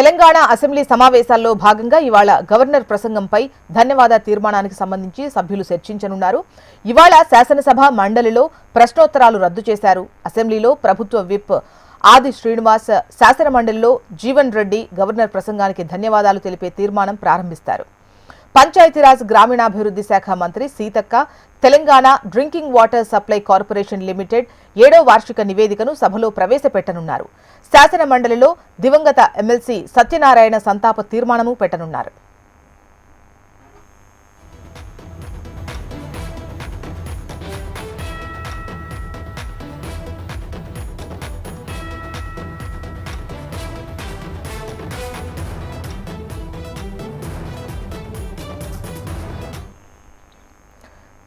Telangana assembly సమావేశాల్లో భాగంగా ఇవాళ గవర్నర్ ప్రసంగంపై ధన్యవాద తీర్మానానికి సంబంధించి సభ్యులు చర్చించనున్నారు. ఇవాళ శాసనసభ మండలిలో ప్రశ్నోత్తరాలు రద్దు చేశారు. అసెంబ్లీలో ప్రభుత్వ విప్ ఆది శ్రీనివాస్, శాసన మండలిలో జీవన్ రెడ్డి గవర్నర్ ప్రసంగానికి ధన్యవాదాలు తెలిపే తీర్మానం ప్రారంభిస్తారు. పంచాయతీరాజ్ గ్రామీణాభివృద్ధి శాఖ మంత్రి Seethakka Telangana drinking water supply corporation limited 7వ వార్షిక నివేదికను సభలో ప్రవేశపెట్టనున్నారు. శాసన మండలిలో దివంగత ఎమ్మెల్సీ సత్యనారాయణ సంతాప తీర్మానము పెట్టనున్నారు.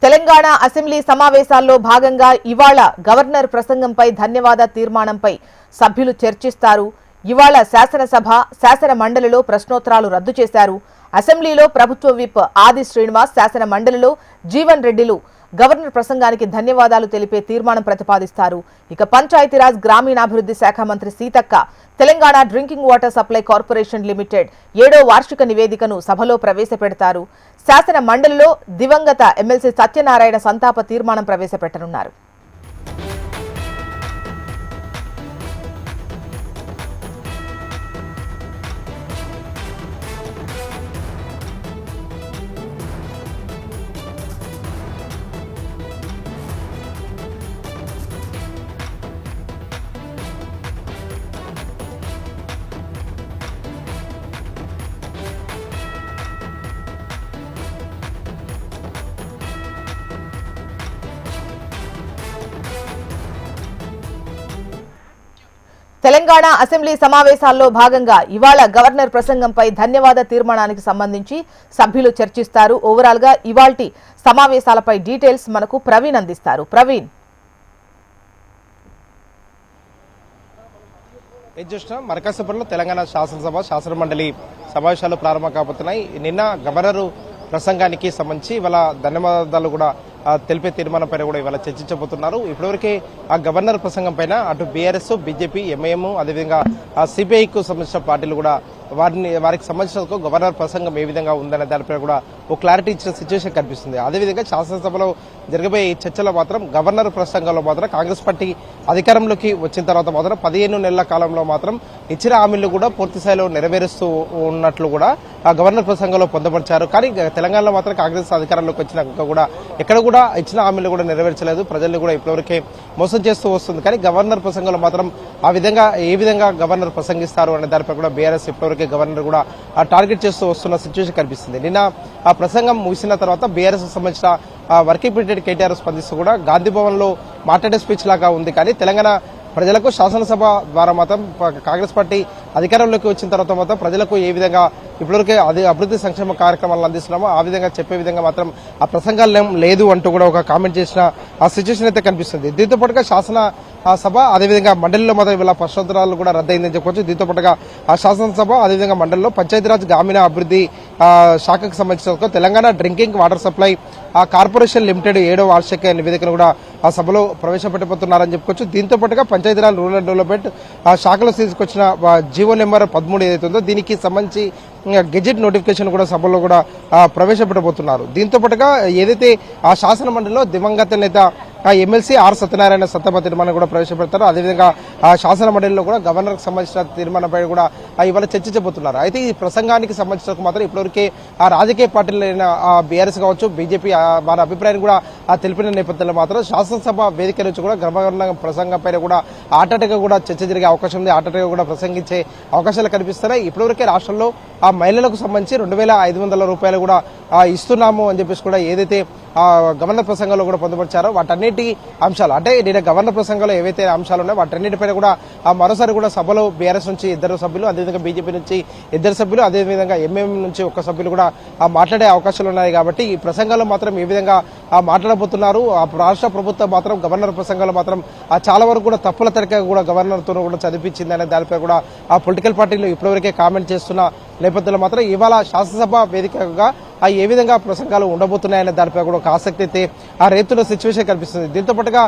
తెలంగాణ అసెంబ్లీ సమావేశాల్లో భాగంగా ఇవాళ గవర్నర్ ప్రసంగంపై ధన్యవాద తీర్మానంపై సభ్యులు చర్చిస్తారు. ఇవాళ శాసనసభ, శాసన మండలిలో ప్రశ్నోత్తరాలు రద్దు చేశారు. అసెంబ్లీలో ప్రభుత్వ విప్ ఆది శ్రీనివాస్, శాసన మండలిలో జీవన్ రెడ్డిలు గవర్నర్ ప్రసంగానికి ధన్యవాదాలు తెలిపే తీర్మానం ప్రతిపాదిస్తారు. ఇక పంచాయతీరాజ్ గ్రామీణాభివృద్ధి శాఖ మంత్రి Seethakka Telangana drinking water supply corporation limited 7వ వార్షిక నివేదికను సభలో ప్రవేశపెడతారు. శాసన మండలిలో దివంగత ఎమ్మెల్సీ సత్యనారాయణ సంతాప తీర్మానం ప్రవేశపెట్టనున్నారు. తెలంగాణ అసెంబ్లీ సమావేశాల్లో భాగంగా ఇవాళ గవర్నర్ ప్రసంగంపై ధన్యవాద తీర్మానానికి సంబంధించి సభ్యులు చర్చిస్తారు. ఓవరాల్ గా ఇవాల్టి సమావేశాలపై డీటెయిల్స్ మనకు ప్రవీణ్ అందిస్తారు. ప్రవీణ్, ఏం చూసినా మరకాసేపట్లో తెలంగాణ శాసనసభ, శాసన మండలి సమావేశాలు ప్రారంభం కాబోతున్నాయి. నిన్న గవర్నరు ప్రసంగానికి సంబంధించి ఇవాళ ధన్యవాదాలు కూడా తెలిపే తీర్మానం పైన కూడా ఇవాళ చర్చించబోతున్నారు. ఇప్పటివరకే ఆ గవర్నర్ ప్రసంగం పైన అటు బీఆర్ఎస్, బీజేపీ, ఎంఐఎం, అదేవిధంగా సిపిఐకు సంబంధించిన పార్టీలు కూడా వారికి సంబంధించిన గవర్నర్ ప్రసంగం ఏ విధంగా ఉందనే దానిపై కూడా ఒక క్లారిటీ ఇచ్చిన సిచ్యువేషన్ కనిపిస్తుంది. అదేవిధంగా శాసనసభలో జరగబోయే ఈ చర్చలో మాత్రం గవర్నర్ ప్రసంగంలో మాత్రం కాంగ్రెస్ పార్టీ అధికారంలోకి వచ్చిన తర్వాత మాత్రం 15 నెలల కాలంలో మాత్రం ఇచ్చిన హామీలు కూడా పూర్తి స్థాయిలో నెరవేరుస్తూ ఉన్నట్లు కూడా ఆ గవర్నర్ ప్రసంగంలో పొందపరిచారు. కానీ తెలంగాణలో మాత్రం కాంగ్రెస్ అధికారంలోకి వచ్చినాక కూడా ఎక్కడ కూడా ఇచ్చిన హామీలు కూడా నెరవేర్చలేదు. ప్రజల్ని కూడా ఇప్పటివరకే మోసం చేస్తూ వస్తుంది. కానీ గవర్నర్ ప్రసంగంలో మాత్రం ఏ విధంగా గవర్నర్ ప్రసంగిస్తారు అనే దానిపై కూడా బీఆర్ఎస్ ఇప్పటివరకే గవర్నర్ కూడా టార్గెట్ చేస్తూ వస్తున్న సిచ్యువేషన్ కనిపిస్తుంది. నిన్న ఆ ప్రసంగం ముగిసిన తర్వాత బీఆర్ఎస్ సంబంధించిన వర్కింగ్ ప్రెసిడెంట్ కేటీఆర్ స్పందిస్తూ కూడా గాంధీ భవన్ లో మాట్లాడే స్పీచ్ లాగా ఉంది. కానీ తెలంగాణ ప్రజలకు శాసనసభ ద్వారా మాత్రం కాంగ్రెస్ పార్టీ అధికారంలోకి వచ్చిన తర్వాత మాత్రం ప్రజలకు ఏ విధంగా ఇప్పటివరకే అభివృద్ధి సంక్షేమ కార్యక్రమాలను అందిస్తున్నామో ఆ విధంగా చెప్పే విధంగా మాత్రం ఆ ప్రసంగాలు లేదు అంటూ కూడా ఒక కామెంట్ చేసిన ఆ సిచ్యువేషన్ అయితే కనిపిస్తుంది. దీంతో పాటుగా శాసన సభ అదేవిధంగా మండలిలో మాత్రం ఇలా ప్రశ్నోత్తరాలు కూడా రద్దయిందని చెప్పొచ్చు. దీంతో పాటుగా ఆ శాసనసభ అదేవిధంగా మండలిలో పంచాయతీరాజ్ గ్రామీణ అభివృద్ధి శాఖకు సంబంధించిన Telangana drinking water supply corporation limited 7వ వార్షిక నివేదికను కూడా ఆ సభలో ప్రవేశపెట్టబోతున్నారని చెప్పుకోవచ్చు. దీంతో పాటుగా పంచాయతీరాజ్ రూరల్ డెవలప్మెంట్ శాఖలో తీసుకొచ్చిన జీవో నెంబర్ 13 ఏదైతే ఉందో దీనికి సంబంధించి గెజెట్ నోటిఫికేషన్ కూడా సభలో కూడా ప్రవేశపెట్టబోతున్నారు. దీంతో పాటుగా ఏదైతే ఆ శాసన మండలిలో దివంగత నేత ఎమ్మెల్సీ ఆర్ సత్యనారాయణ సంతాప తీర్మానం కూడా ప్రవేశపెడతారు. అదేవిధంగా ఆ శాసన మండలిలో కూడా గవర్నర్ కు సంబంధించిన తీర్మానంపై కూడా ఇవాళ చర్చించబోతున్నారు. అయితే ఈ ప్రసంగానికి సంబంధించిన మాత్రం ఇప్పటివరకే ఆ రాజకీయ పార్టీలైన బీఆర్ఎస్ కావచ్చు, బీజేపీ వారి అభిప్రాయాన్ని కూడా తెలిపిన నేపథ్యంలో మాత్రం శాసనసభ వేదిక నుంచి కూడా గవర్నర్ ప్రసంగంపై కూడా ఆటగా కూడా చర్చ జరిగే అవకాశం ఉంది. ఆటగా కూడా ప్రసంగించే అవకాశాలు కనిపిస్తున్నాయి. ఇప్పటివరకే రాష్ట్రంలో ఆ మహిళలకు సంబంధించి 2500 రూపాయలు కూడా ఇస్తున్నాము అని చెప్పేసి కూడా ఏదైతే గవర్నర్ ప్రసంగంలో కూడా పొందుపరిచారో వాటన్నిటి అంశాలు అంటే నేను గవర్నర్ ప్రసంగంలో ఏవైతే అంశాలు ఉన్నాయో వాటన్నిటిపైన కూడా మరోసారి కూడా సభలో బీఆర్ఎస్ నుంచి 2 సభ్యులు, అదేవిధంగా బీజేపీ నుంచి 2 సభ్యులు, అదేవిధంగా ఎంఎం నుంచి 1 సభ్యులు కూడా మాట్లాడే అవకాశాలు ఉన్నాయి. కాబట్టి ఈ ప్రసంగంలో మాత్రం ఏ విధంగా మాట్లాడబోతున్నారు, రాష్ట్ర ప్రభుత్వం మాత్రం గవర్నర్ ప్రసంగంలో మాత్రం చాలా వరకు కూడా తప్పుల తడక కూడా గవర్నర్ తో కూడా చదివించింది అనే దానిపై కూడా ఆ పొలిటికల్ పార్టీలు ఇప్పటివరకే కామెంట్ చేస్తున్న నేపథ్యంలో మాత్రం ఇవాళ శాసనసభ వేదికగా ఏ విధంగా ప్రసంగాలు ఉండబోతున్నాయనే దానిపై కూడా ఒక ఆసక్తి అయితే రేపుతున్న సిచ్యువేషన్ కనిపిస్తుంది. దీంతో పాటుగా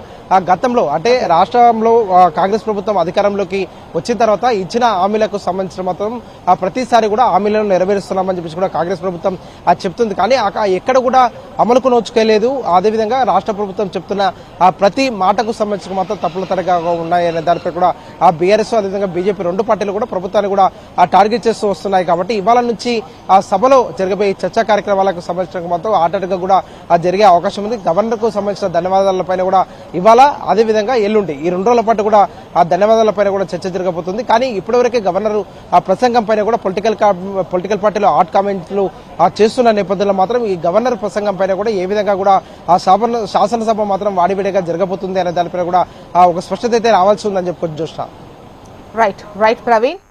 గతంలో అంటే రాష్ట్రంలో కాంగ్రెస్ ప్రభుత్వం అధికారంలోకి వచ్చిన తర్వాత ఇచ్చిన హామీలకు సంబంధించిన మాత్రం ప్రతిసారి కూడా హామీలను నెరవేరుస్తున్నామని చెప్పేసి కూడా కాంగ్రెస్ ప్రభుత్వం చెప్తుంది. కానీ ఎక్కడ కూడా అమలుకు నోచుకోలేదు. అదేవిధంగా రాష్ట్ర ప్రభుత్వం చెప్తున్న ప్రతి మాటకు సంబంధించిన మాత్రం తప్పుల తరగా ఉన్నాయనే దానిపై కూడా బీఆర్ఎస్ అదేవిధంగా బీజేపీ రెండు పార్టీలు కూడా ప్రభుత్వాన్ని కూడా టార్గెట్ చేస్తూ వస్తున్నాయి. కాబట్టి ఇవాళ నుంచి సభలో జరగబోయే చర్చా కార్యక్రమాలకు సంబంధించిన మాత్రం ఆటగా కూడా జరిగే అవకాశం ఉంది. గవర్నర్ కు సంబంధించిన ధన్యవాదాలపైన కూడా ఇవాళ అదేవిధంగా ఎల్లుండి ఈ 2 రోజుల పాటు కూడా ఆ ధన్యవాదాలపైన కూడా చర్చ జరగబోతుంది. కానీ ఇప్పటివరకే గవర్నర్ ఆ ప్రసంగం పైన కూడా పొలిటికల్ పార్టీలో హాట్ కామెంట్లు చేస్తున్న నేపథ్యంలో మాత్రం ఈ గవర్నర్ ప్రసంగం పైన కూడా ఏ విధంగా కూడా ఆ శాసనసభ మాత్రం వాడివిడిగా జరగబోతుంది అనే దానిపైన కూడా ఒక స్పష్టత అయితే రావాల్సి ఉందని చెప్పుకోవచ్చు. రైట్ ప్రవీణ్.